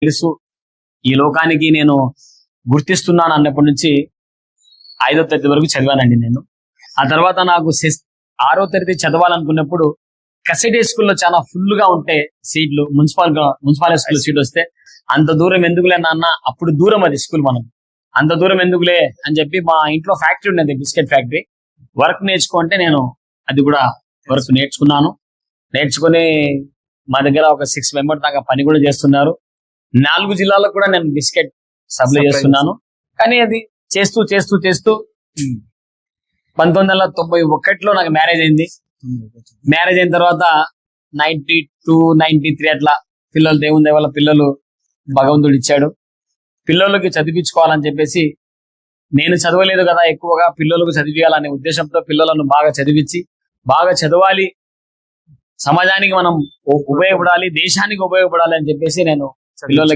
తెలుసు ఈ లోకానికి నేను గుర్తిస్తున్నాను అన్నప్పటి నుంచి 5వ తరగతి వరకు చదివానండి నేను. ఆ తర్వాత నాకు 6వ తరగతి చదవాలనుకున్నప్పుడు కసిడే స్కూల్లో చాలా ఫుల్ గా ఉంటే సీట్లు మున్సిపల్ స్కూల్ సీట్ వస్తే అంత దూరం ఎందుకులే నాన్న, అప్పుడు దూరం అది స్కూల్ మనం, అంత దూరం ఎందుకులే అని చెప్పి మా ఇంట్లో ఫ్యాక్టరీ ఉండేది, బిస్కెట్ ఫ్యాక్టరీ. వర్క్ నేర్చుకుంటే నేను అది కూడా వర్క్ నేర్చుకున్నాను. నేర్చుకుని మా దగ్గర ఒక 6 మెంబర్ దాకా పని కూడా చేస్తున్నారు. 4 జిల్లాలకు కూడా నేను బిస్కెట్ సప్లై చేస్తున్నాను. కానీ అది చేస్తూ చేస్తూ చేస్తూ 1991లో నాకు మ్యారేజ్ అయింది. మ్యారేజ్ అయిన తర్వాత 92, 93 అట్లా పిల్లలు, దేవుని దయ వల్ల పిల్లలు భగవంతుడు ఇచ్చాడు. పిల్లలకి చదివించుకోవాలని చెప్పేసి, నేను చదవలేదు కదా ఎక్కువగా, పిల్లలకు చదివియాలనే ఉద్దేశంతో పిల్లలను బాగా చదివించి, బాగా చదవాలి, సమాజానికి మనం ఉపయోగపడాలి, దేశానికి ఉపయోగపడాలి అని చెప్పేసి నేను పిల్లలకి